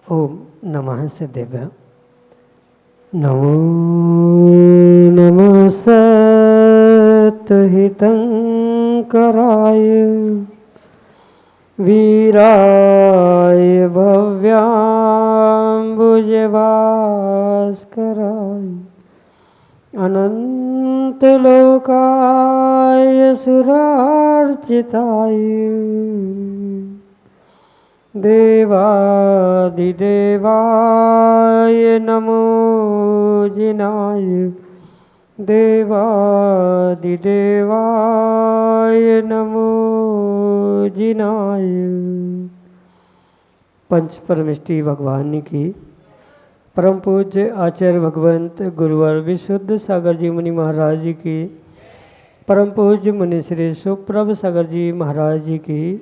ओम नमः सिद्धेभ्य। नमो नमः सत्हितंकराय वीराय भव्याम्बुजभास्कराय अनंतलोकाय सुरार्चिताय देवादिदेवाय नमो जिनाय देवादिदेवाय नमो जिनाय। पंच परमेष्टि भगवान की परम पूज्य आचार्य भगवंत गुरुवर विशुद्ध सागर जी मुनि महाराज जी की, परम पूज्य मुनि श्री सुप्रभ सागर जी महाराज जी की,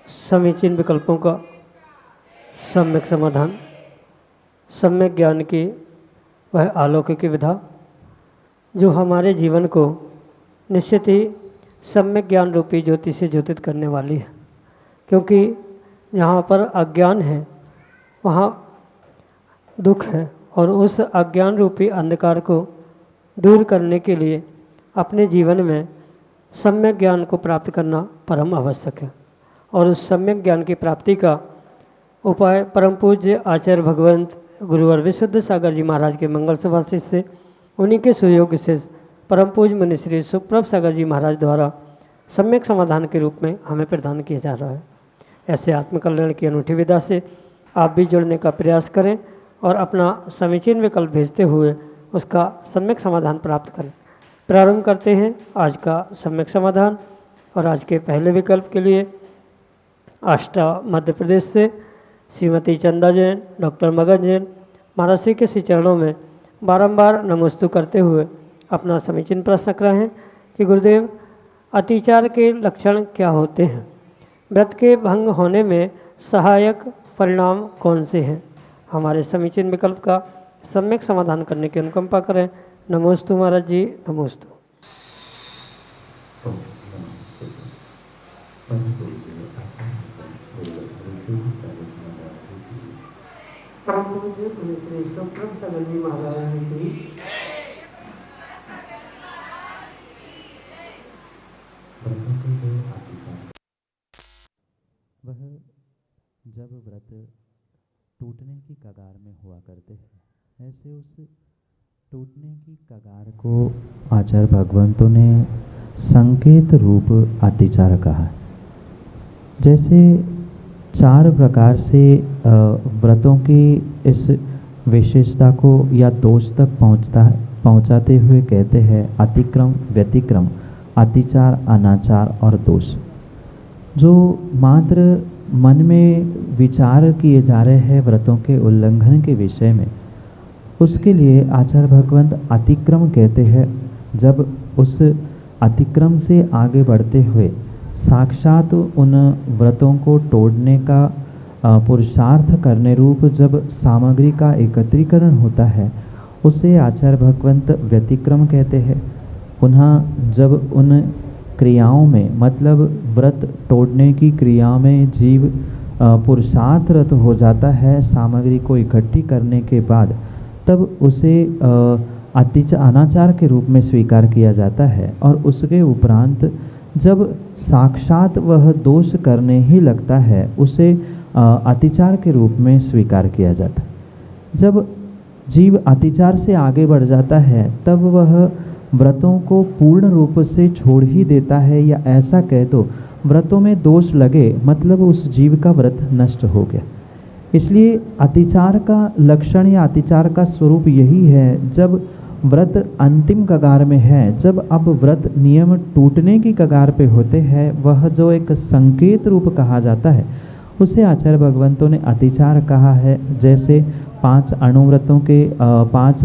समीचीन विकल्पों का सम्यक समाधान, सम्यक ज्ञान की वह अलौकिक विधा जो हमारे जीवन को निश्चित ही सम्यक ज्ञान रूपी ज्योति से ज्योतित करने वाली है। क्योंकि यहाँ पर अज्ञान है वहाँ दुख है, और उस अज्ञान रूपी अंधकार को दूर करने के लिए अपने जीवन में सम्यक ज्ञान को प्राप्त करना परम आवश्यक है। और उस सम्यक ज्ञान की प्राप्ति का उपाय परम पूज्य आचार्य भगवंत गुरुवर विशुद्ध सागर जी महाराज के मंगल सभा से उन्हीं के सुयोग से परम पूज्य मुनि श्री सुप्रभ सागर जी महाराज द्वारा सम्यक समाधान के रूप में हमें प्रदान किया जा रहा है। ऐसे आत्मकल्याण की अनूठी विधा से आप भी जुड़ने का प्रयास करें और अपना समीचीन विकल्प भेजते हुए उसका सम्यक समाधान प्राप्त करें। प्रारंभ करते हैं आज का सम्यक समाधान। और आज के पहले विकल्प के लिए आष्टा मध्य प्रदेश से श्रीमती चंदा जैन, डॉक्टर मगन जैन महाराज श्री के श्री चरणों में बारंबार नमोस्तु करते हुए अपना समीचीन प्रश्न रख रहे हैं कि गुरुदेव अतिचार के लक्षण क्या होते हैं, व्रत के भंग होने में सहायक परिणाम कौन से हैं। हमारे समीचीन विकल्प का सम्यक समाधान करने की अनुकंपा करें। नमोस्तु महाराज जी, नमोस्तु। वह जब व्रत टूटने की कगार में हुआ करते हैं, ऐसे उस टूटने की कगार को आचार्य भगवंतों ने संकेत रूप अतिचार कहा है। जैसे चार प्रकार से व्रतों की इस विशेषता को या दोष तक पहुंचाते हुए कहते हैं अतिक्रम, व्यतिक्रम, अतिचार, अनाचार और दोष। जो मात्र मन में विचार किए जा रहे हैं व्रतों के उल्लंघन के विषय में, उसके लिए आचार्य भगवंत अतिक्रम कहते हैं। जब उस अतिक्रम से आगे बढ़ते हुए साक्षात उन व्रतों को तोड़ने का पुरुषार्थ करने रूप जब सामग्री का एकत्रीकरण होता है, उसे आचार्य भगवंत व्यतिक्रम कहते हैं। पुनः जब उन क्रियाओं में, मतलब व्रत तोड़ने की क्रिया में जीव पुरुषार्थरत हो जाता है सामग्री को इकट्ठी करने के बाद, तब उसे अनाचार के रूप में स्वीकार किया जाता है। और उसके उपरांत जब साक्षात वह दोष करने ही लगता है, उसे अतिचार के रूप में स्वीकार किया जाता है। जब जीव अतिचार से आगे बढ़ जाता है, तब वह व्रतों को पूर्ण रूप से छोड़ ही देता है, या ऐसा कह दो व्रतों में दोष लगे मतलब उस जीव का व्रत नष्ट हो गया। इसलिए अतिचार का लक्षण या अतिचार का स्वरूप यही है, जब व्रत अंतिम कगार में है, जब अब व्रत नियम टूटने की कगार पे होते हैं, वह जो एक संकेत रूप कहा जाता है उसे आचार्य भगवंतों ने अतिचार कहा है। जैसे 5 अणुव्रतों के 5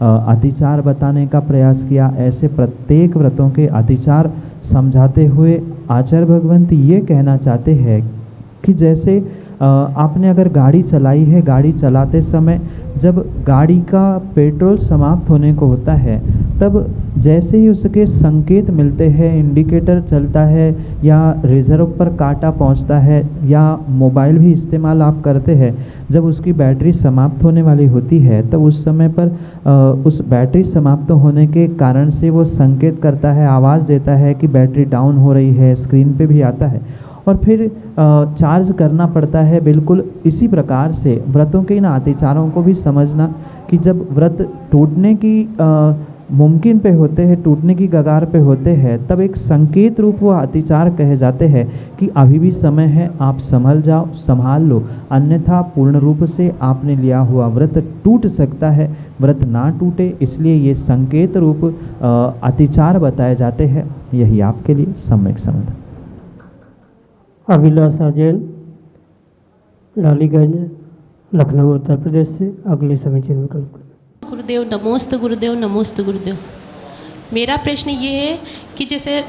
अतिचार बताने का प्रयास किया, ऐसे प्रत्येक व्रतों के अतिचार समझाते हुए आचार्य भगवंत ये कहना चाहते हैं कि जैसे आपने अगर गाड़ी चलाई है, गाड़ी चलाते समय जब गाड़ी का पेट्रोल समाप्त होने को होता है, तब जैसे ही उसके संकेत मिलते हैं, इंडिकेटर चलता है या रिजर्व पर कांटा पहुंचता है या मोबाइल भी इस्तेमाल आप करते हैं, जब उसकी बैटरी समाप्त होने वाली होती है तब उस समय पर उस बैटरी समाप्त होने के कारण से वो संकेत करता है, आवाज़ देता है कि बैटरी डाउन हो रही है, स्क्रीन पे भी आता है और फिर चार्ज करना पड़ता है। बिल्कुल इसी प्रकार से व्रतों के इन अतिचारों को भी समझना कि जब व्रत टूटने की मुमकिन पे होते हैं, टूटने की कगार पे होते हैं, तब एक संकेत रूप वो अतिचार कहे जाते हैं कि अभी भी समय है, आप संभल जाओ, संभाल लो, अन्यथा पूर्ण रूप से आपने लिया हुआ व्रत टूट सकता है। व्रत ना टूटे इसलिए ये संकेत रूप अतिचार बताए जाते हैं। यही आपके लिए सम्यक समाधान। अभिलाषा जैन, डालीगंज, लखनऊ, उत्तर प्रदेश से अगले समीचीन विकल्प करें। गुरुदेव नमोस्तु गुरुदेव, नमोस्तु गुरुदेव। मेरा प्रश्न ये है कि जैसे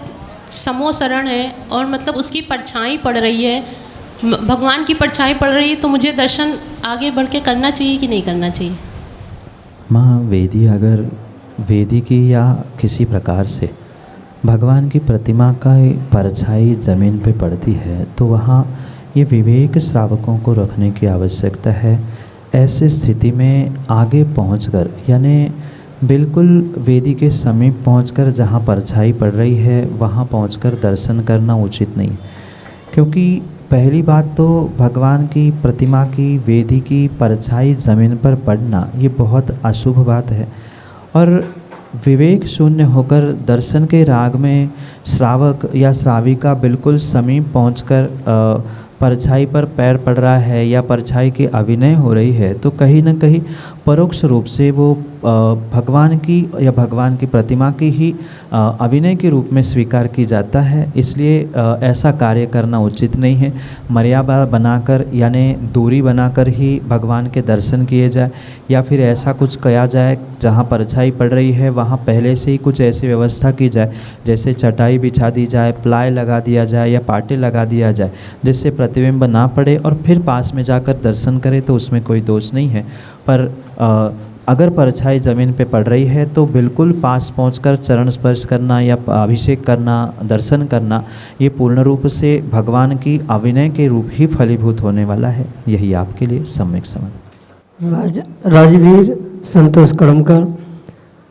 समोसरण है और मतलब उसकी परछाई पड़ रही है, भगवान की परछाई पड़ रही है, तो मुझे दर्शन आगे बढ़ के करना चाहिए कि नहीं करना चाहिए? माँ, वेदी अगर वेदी की या किसी प्रकार से भगवान की प्रतिमा का परछाई ज़मीन पे पड़ती है तो वहाँ ये विवेक श्रावकों को रखने की आवश्यकता है। ऐसी स्थिति में आगे पहुंचकर, यानी बिल्कुल वेदी के समीप पहुंचकर जहाँ परछाई पड़ रही है वहाँ पहुंचकर दर्शन करना उचित नहीं, क्योंकि पहली बात तो भगवान की प्रतिमा की, वेदी की परछाई ज़मीन पर पड़ना ये बहुत अशुभ बात है। और विवेक शून्य होकर दर्शन के राग में श्रावक या श्राविका बिल्कुल समीप पहुंचकर परछाई पर पैर पड़ रहा है या परछाई की अभिनय हो रही है, तो कहीं न कहीं परोक्ष रूप से वो भगवान की या भगवान की प्रतिमा की ही अभिनय के रूप में स्वीकार की जाता है। इसलिए ऐसा कार्य करना उचित नहीं है। मर्यादा बनाकर यानी दूरी बनाकर ही भगवान के दर्शन किए जाए, या फिर ऐसा कुछ किया जाए जहाँ परछाई पड़ रही है वहाँ पहले से ही कुछ ऐसी व्यवस्था की जाए, जैसे चटाई बिछा दी जाए, प्लाई लगा दिया जाए या पाटे लगा दिया जाए, जिससे प्रतिबिंब ना पड़े और फिर पास में जाकर दर्शन करें तो उसमें कोई दोष नहीं है। पर अगर परछाई ज़मीन पे पड़ रही है तो बिल्कुल पास पहुंचकर चरण स्पर्श करना या अभिषेक करना, दर्शन करना, ये पूर्ण रूप से भगवान की अभिनय के रूप ही फलीभूत होने वाला है। यही आपके लिए सम्यक समझ। राजवीर संतोष कड़मकर,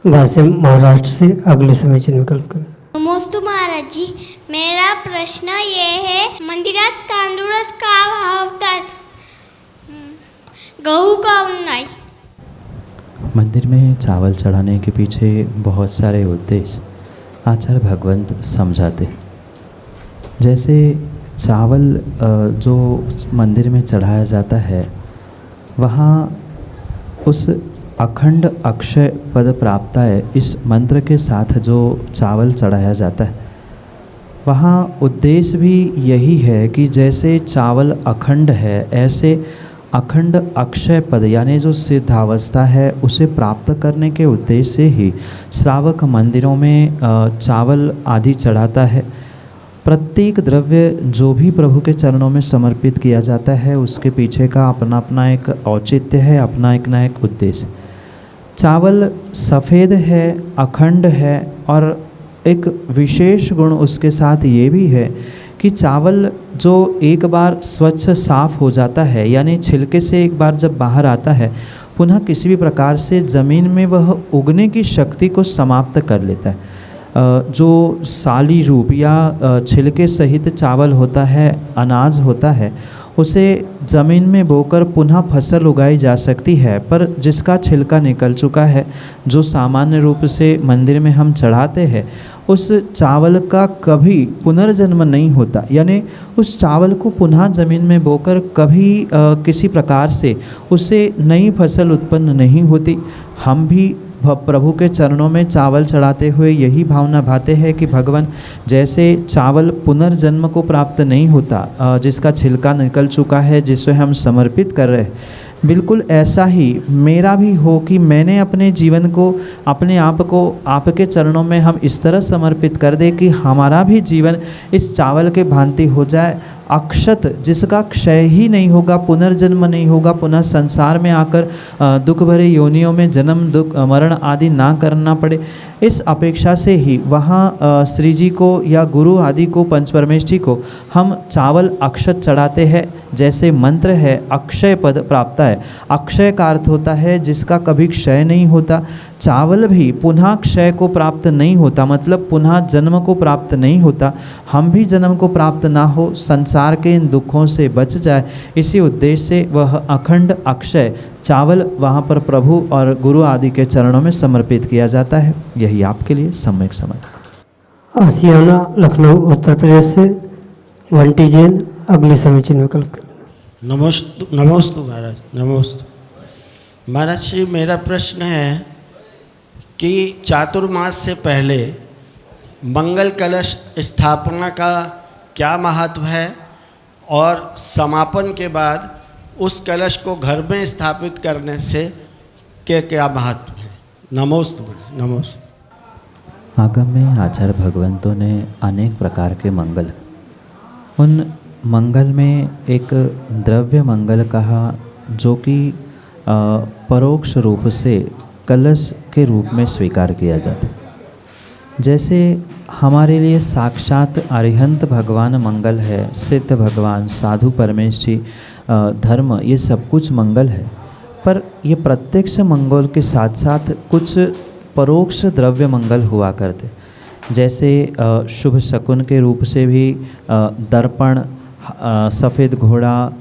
वासिम, महाराष्ट्र से अगले समीचीन विकल्प करें। नमोस्तु महाराज जी, मेरा प्रश्न ये है, मंदिरात तांदूळच का वाहतात, गहू काऊन नाही? मंदिर में चावल चढ़ाने के पीछे बहुत सारे उद्देश्य आचार्य भगवंत समझाते। जैसे चावल जो मंदिर में चढ़ाया जाता है वहाँ उस अखंड अक्षय पद प्राप्त है, इस मंत्र के साथ जो चावल चढ़ाया जाता है वहाँ उद्देश्य भी यही है कि जैसे चावल अखंड है, ऐसे अखंड अक्षय पद यानी जो सिद्धावस्था है उसे प्राप्त करने के उद्देश्य से ही श्रावक मंदिरों में चावल आदि चढ़ाता है। प्रत्येक द्रव्य जो भी प्रभु के चरणों में समर्पित किया जाता है उसके पीछे का अपना अपना एक औचित्य है, अपना एक ना एक उद्देश्य। चावल सफ़ेद है, अखंड है, और एक विशेष गुण उसके साथ ये भी है कि चावल जो एक बार स्वच्छ साफ हो जाता है, यानी छिलके से एक बार जब बाहर आता है, पुनः किसी भी प्रकार से ज़मीन में वह उगने की शक्ति को समाप्त कर लेता है। जो साली रूप या छिलके सहित चावल होता है, अनाज होता है, उसे ज़मीन में बोकर पुनः फसल उगाई जा सकती है, पर जिसका छिलका निकल चुका है, जो सामान्य रूप से मंदिर में हम चढ़ाते हैं, उस चावल का कभी पुनर्जन्म नहीं होता, यानी उस चावल को पुनः ज़मीन में बोकर कभी किसी प्रकार से उससे नई फसल उत्पन्न नहीं होती। हम भी प्रभु के चरणों में चावल चढ़ाते हुए यही भावना भाते हैं कि भगवान, जैसे चावल पुनर्जन्म को प्राप्त नहीं होता, जिसका छिलका निकल चुका है, जिसे हम समर्पित कर रहे हैं, बिल्कुल ऐसा ही मेरा भी हो कि मैंने अपने जीवन को, अपने आप को आपके चरणों में हम इस तरह समर्पित कर दे कि हमारा भी जीवन इस चावल के भांति हो जाए, अक्षत, जिसका क्षय ही नहीं होगा, पुनर्जन्म नहीं होगा, पुनः संसार में आकर दुख भरे योनियों में जन्म दुख मरण आदि ना करना पड़े। इस अपेक्षा से ही वहाँ श्री जी को या गुरु आदि को, पंच परमेष्ठी को हम चावल अक्षत चढ़ाते हैं। जैसे मंत्र है अक्षय पद प्राप्त है, अक्षय का अर्थ होता है जिसका कभी क्षय नहीं होता। चावल भी पुनः क्षय को प्राप्त नहीं होता, मतलब पुनः जन्म को प्राप्त नहीं होता। हम भी जन्म को प्राप्त ना हो, संसार के इन दुखों से बच जाए, इसी उद्देश्य से वह अखंड अक्षय चावल वहाँ पर प्रभु और गुरु आदि के चरणों में समर्पित किया जाता है। यही आपके लिए सम्यक समझ। आसियाना लखनऊ उत्तर प्रदेश से वंटी जैन अगले समीचीन विकल्प। नमोस्तु महाराज, नमोस्तु महाराज जी। मेरा प्रश्न है कि चातुर्मास से पहले मंगल कलश स्थापना का क्या महत्व है और समापन के बाद उस कलश को घर में स्थापित करने से क्या महत्व है? नमोस्तु नमोस्तु। आगम में आचार्य भगवंतों ने अनेक प्रकार के मंगल, उन मंगल में एक द्रव्य मंगल कहा जो कि परोक्ष रूप से कलश के रूप में स्वीकार किया जाता है। जैसे हमारे लिए साक्षात अरिहंत भगवान मंगल है, सिद्ध भगवान, साधु परमेष्ठी, धर्म, ये सब कुछ मंगल है। पर ये प्रत्यक्ष मंगल के साथ साथ कुछ परोक्ष द्रव्य मंगल हुआ करते, जैसे शुभ शकुन के रूप से भी दर्पण, सफ़ेद घोड़ा,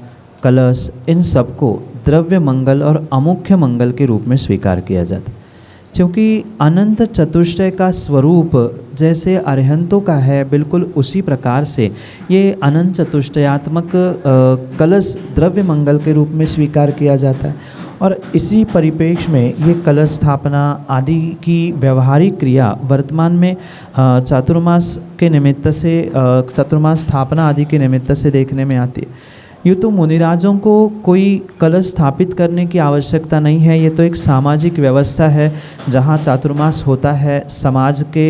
कलश, इन सबको द्रव्य मंगल और अमुख्य मंगल के रूप में स्वीकार किया जाता है। क्योंकि अनंत चतुष्टय का स्वरूप जैसे अरिहंतों का है, बिल्कुल उसी प्रकार से ये अनंत चतुष्टयात्मक कलश द्रव्य मंगल के रूप में स्वीकार किया जाता है। और इसी परिप्रेक्ष्य में ये कलश स्थापना आदि की व्यवहारिक क्रिया वर्तमान में चातुर्मास के निमित्त से, चातुर्मास स्थापना आदि के निमित्त से देखने में आती है। यूँ तो मुनिराजों को कोई कलश स्थापित करने की आवश्यकता नहीं है, ये तो एक सामाजिक व्यवस्था है जहाँ चातुर्मास होता है। समाज के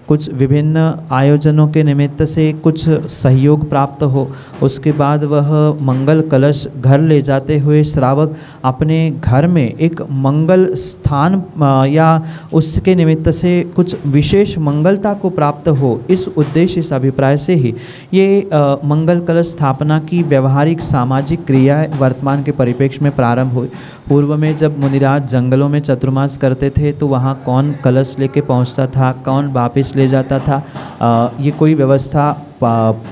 कुछ विभिन्न आयोजनों के निमित्त से कुछ सहयोग प्राप्त हो, उसके बाद वह मंगल कलश घर ले जाते हुए श्रावक अपने घर में एक मंगल स्थान या उसके निमित्त से कुछ विशेष मंगलता को प्राप्त हो, इस उद्देश्य, इस अभिप्राय से ही ये मंगल कलश स्थापना की व्यवहारिक सामाजिक क्रिया वर्तमान के परिप्रेक्ष्य में प्रारंभ हुई। पूर्व में जब मुनिराज जंगलों में चतुर्मास करते थे तो वहाँ कौन कलश लेके पहुँचता था, कौन वापस ले जाता था, ये कोई व्यवस्था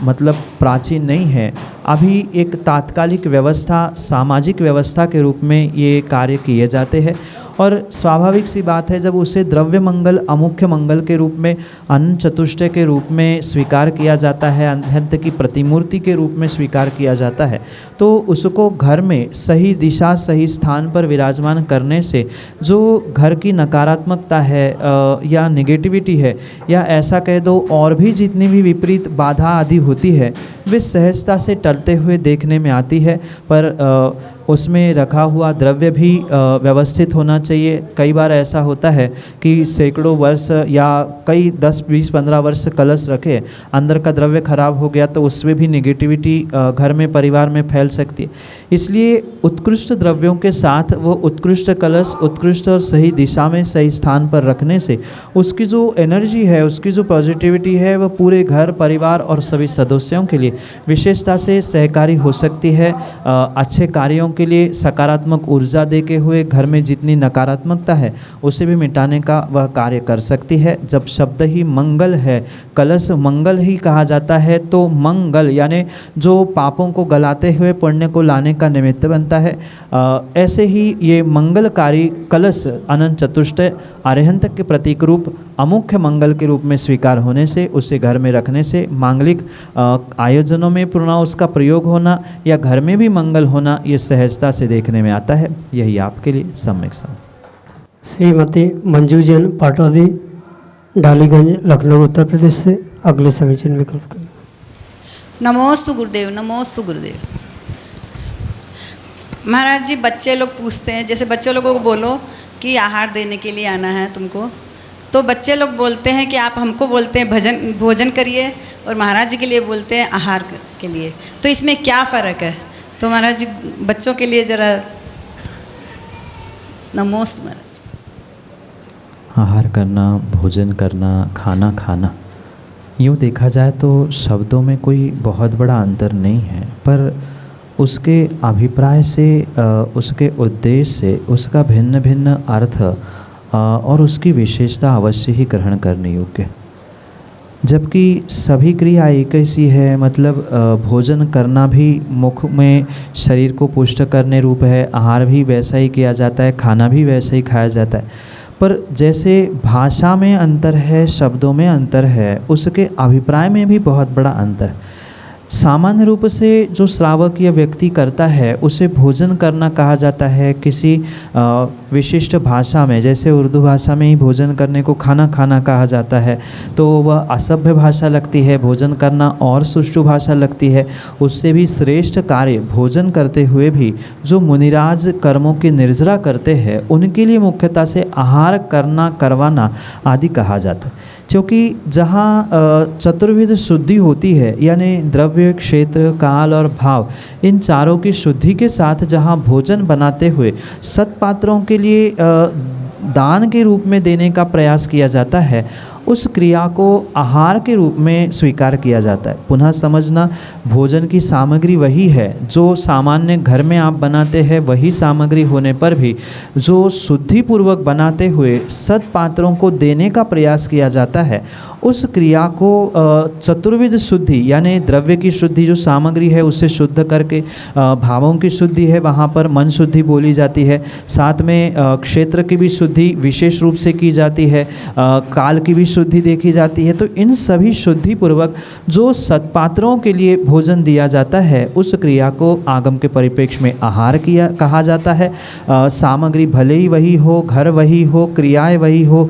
मतलब प्राचीन नहीं है। अभी एक तात्कालिक व्यवस्था, सामाजिक व्यवस्था के रूप में ये कार्य किए जाते हैं। और स्वाभाविक सी बात है, जब उसे द्रव्य मंगल अमुख्य मंगल के रूप में, अनंत चतुष्टय के रूप में स्वीकार किया जाता है, अनंत की प्रतिमूर्ति के रूप में स्वीकार किया जाता है, तो उसको घर में सही दिशा, सही स्थान पर विराजमान करने से जो घर की नकारात्मकता है या नेगेटिविटी है, या ऐसा कह दो और भी जितनी भी विपरीत बाधा आदि होती है, वे सहजता से टलते हुए देखने में आती है। पर उसमें रखा हुआ द्रव्य भी व्यवस्थित होना चाहिए। कई बार ऐसा होता है कि सैकड़ों वर्ष या कई 10, 20, 15 वर्ष कलश रखे, अंदर का द्रव्य खराब हो गया तो उसमें भी नेगेटिविटी घर में, परिवार में फैल सकती है। इसलिए उत्कृष्ट द्रव्यों के साथ वो उत्कृष्ट कलश उत्कृष्ट और सही दिशा में, सही स्थान पर रखने से उसकी जो एनर्जी है, उसकी जो पॉजिटिविटी है, वह पूरे घर, परिवार और सभी सदस्यों के लिए विशेषता से सहकारी हो सकती है। अच्छे कार्यों के के लिए सकारात्मक ऊर्जा देके हुए घर में जितनी नकारात्मकता है उसे भी मिटाने का वह कार्य कर सकती है। जब शब्द ही मंगल है, कलश मंगल ही कहा जाता है, तो मंगल यानी जो पापों को गलाते हुए पुण्य को लाने का निमित्त बनता है। ऐसे ही ये मंगलकारी कलश अनंत चतुष्टय अरिहंत के प्रतीक रूप अमुख्य मंगल के रूप में स्वीकार होने से, उसे घर में रखने से मांगलिक आयोजनों में पुनः उसका प्रयोग होना या घर में भी मंगल होना ये सहजता से देखने में आता है। यही आपके लिए सम्यक समझ। श्रीमती मंजू जैन पाटौदी, डालीगंज, लखनऊ, उत्तर प्रदेश से अगले समीचीन विकल्प। नमोस्तु गुरुदेव, नमोस्तु गुरुदेव। महाराज जी, बच्चे लोग पूछते हैं, जैसे बच्चे लोगों को बोलो कि आहार देने के लिए आना है तुमको, तो बच्चे लोग बोलते हैं कि आप हमको बोलते हैं भोजन करिए, और महाराज जी के लिए बोलते हैं आहार के लिए। तो इसमें क्या फ़र्क है? तो महाराज जी बच्चों के लिए ज़रा नमोस्त। महाराज, आहार करना, भोजन करना, खाना खाना, यूँ देखा जाए तो शब्दों में कोई बहुत बड़ा अंतर नहीं है, पर उसके अभिप्राय से, उसके उद्देश्य से उसका भिन्न भिन्न अर्थ और उसकी विशेषता अवश्य ही ग्रहण करने योग्य। जबकि सभी क्रिया एक सी है, मतलब भोजन करना भी मुख में शरीर को पुष्ट करने रूप है, आहार भी वैसा ही किया जाता है, खाना भी वैसा ही खाया जाता है, पर जैसे भाषा में अंतर है, शब्दों में अंतर है, उसके अभिप्राय में भी बहुत बड़ा अंतर है। सामान्य रूप से जो श्रावक या व्यक्ति करता है उसे भोजन करना कहा जाता है। किसी विशिष्ट भाषा में, जैसे उर्दू भाषा में ही भोजन करने को खाना खाना कहा जाता है, तो वह असभ्य भाषा लगती है। भोजन करना और सुष्ठु भाषा लगती है। उससे भी श्रेष्ठ कार्य भोजन करते हुए भी जो मुनिराज कर्मों की निर्जरा करते हैं, उनके लिए मुख्यतः से आहार करना, करवाना आदि कहा जाता है। क्योंकि जहाँ चतुर्विध शुद्धि होती है, यानी द्रव्य, क्षेत्र, काल और भाव, इन चारों की शुद्धि के साथ जहाँ भोजन बनाते हुए सत्पात्रों के लिए दान के रूप में देने का प्रयास किया जाता है, उस क्रिया को आहार के रूप में स्वीकार किया जाता है। पुनः समझना, भोजन की सामग्री वही है जो सामान्य घर में आप बनाते हैं, वही सामग्री होने पर भी जो शुद्धिपूर्वक बनाते हुए सत्पात्रों को देने का प्रयास किया जाता है, उस क्रिया को चतुर्विध शुद्धि यानी द्रव्य की शुद्धि, जो सामग्री है उसे शुद्ध करके, भावों की शुद्धि है वहाँ पर मन शुद्धि बोली जाती है, साथ में क्षेत्र की भी शुद्धि विशेष रूप से की जाती है, काल की भी शुद्धि देखी जाती है। तो इन सभी शुद्धि पूर्वक जो सत्पात्रों के लिए भोजन दिया जाता है, उस क्रिया को आगम के परिप्रेक्ष्य में आहार किया कहा जाता है। सामग्री भले ही वही हो, घर वही हो, क्रियाएं वही हो,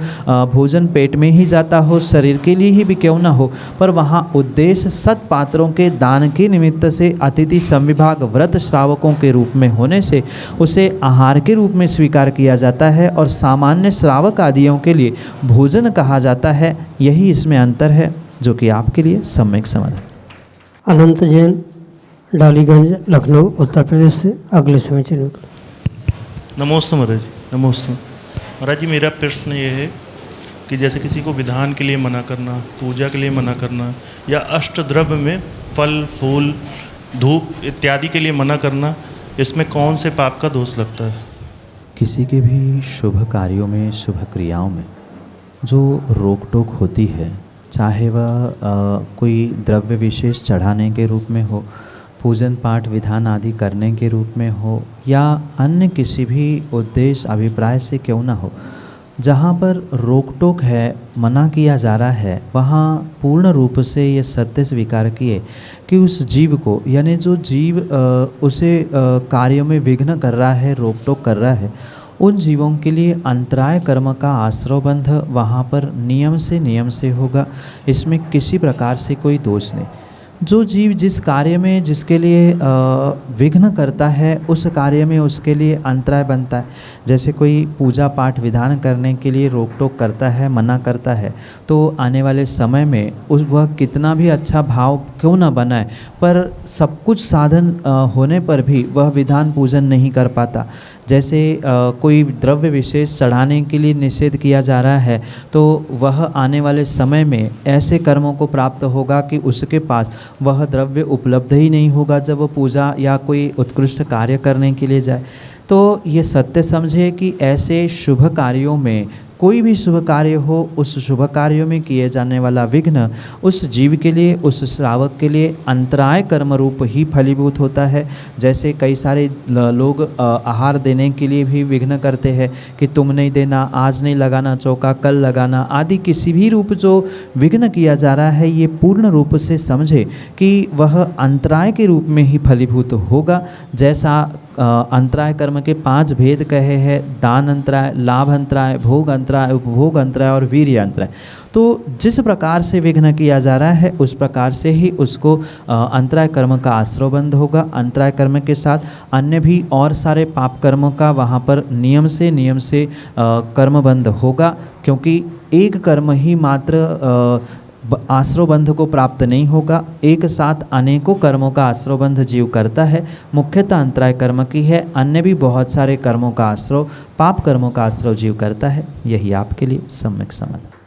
भोजन पेट में ही जाता हो, शरीर के लिए ही भी क्यों ना हो, पर वहाँ उद्देश्य सत्पात्रों के दान के निमित्त से अतिथि संविभाग व्रत श्रावकों के रूप में होने से उसे आहार के रूप में स्वीकार किया जाता है, और सामान्य श्रावक आदियों के लिए भोजन कहा जाता है। यही इसमें अंतर है, जो कि आपके लिए सम्यक समझ। अनंत जैन, डालीगंज, लखनऊ, उत्तर प्रदेश से अगले समीचीन। नमोस्तु महाराज जी, नमोस्तु महाराज जी। मेरा प्रश्न ये है कि जैसे किसी को विधान के लिए मना करना, पूजा के लिए मना करना, या अष्ट द्रव्य में फल, फूल, धूप इत्यादि के लिए मना करना, इसमें कौन से पाप का दोष लगता है? किसी के भी शुभ कार्यों में, शुभ क्रियाओं में जो रोक टोक होती है, चाहे वह कोई द्रव्य विशेष चढ़ाने के रूप में हो, पूजन पाठ विधान आदि करने के रूप में हो, या अन्य किसी भी उद्देश्य अभिप्राय से क्यों ना हो, जहाँ पर रोक टोक है, मना किया जा रहा है, वहाँ पूर्ण रूप से ये सत्य स्वीकार किए कि उस जीव को, यानी जो जीव उसे कार्यों में विघ्न कर रहा है, रोक टोक कर रहा है, उन जीवों के लिए अंतराय कर्म का आश्रयबंध वहाँ पर नियम से होगा। इसमें किसी प्रकार से कोई दोष नहीं। जो जीव जिस कार्य में, जिसके लिए विघ्न करता है, उस कार्य में उसके लिए अंतराय बनता है। जैसे कोई पूजा पाठ विधान करने के लिए रोक टोक करता है, मना करता है, तो आने वाले समय में वह कितना भी अच्छा भाव क्यों ना बनाए, पर सब कुछ साधन होने पर भी वह विधान पूजन नहीं कर पाता। जैसे कोई द्रव्य विशेष चढ़ाने के लिए निषेध किया जा रहा है, तो वह आने वाले समय में ऐसे कर्मों को प्राप्त होगा कि उसके पास वह द्रव्य उपलब्ध ही नहीं होगा जब वो पूजा या कोई उत्कृष्ट कार्य करने के लिए जाए। तो ये सत्य समझे कि ऐसे शुभ कार्यों में, कोई भी शुभ कार्य हो, उस शुभ कार्यों में किए जाने वाला विघ्न उस जीव के लिए, उस श्रावक के लिए अंतराय कर्म रूप ही फलीभूत होता है। जैसे कई सारे लोग आहार देने के लिए भी विघ्न करते हैं कि तुम नहीं देना, आज नहीं लगाना चौका, कल लगाना आदि, किसी भी रूप जो विघ्न किया जा रहा है ये पूर्ण रूप से समझे कि वह अंतराय के रूप में ही फलीभूत होगा। जैसा अंतराय कर्म के 5 भेद कहे हैं, दान अंतराय, लाभ अंतराय, भोग अंतराय, उपभोग अंतराय और वीर्य अंतराय। तो जिस प्रकार से विघ्न किया जा रहा है उस प्रकार से ही उसको अंतराय कर्म का आश्रय बंध होगा। अंतराय कर्म के साथ अन्य भी और सारे पाप कर्मों का वहाँ पर नियम से कर्म बंध होगा, क्योंकि एक कर्म ही मात्र आश्रयबंध को प्राप्त नहीं होगा, एक साथ अनेकों कर्मों का आश्रयबंध जीव करता है। मुख्यतः अंतराय कर्म की है, अन्य भी बहुत सारे कर्मों का आश्रय, पाप कर्मों का आश्रय जीव करता है। यही आपके लिए सम्यक समाधान।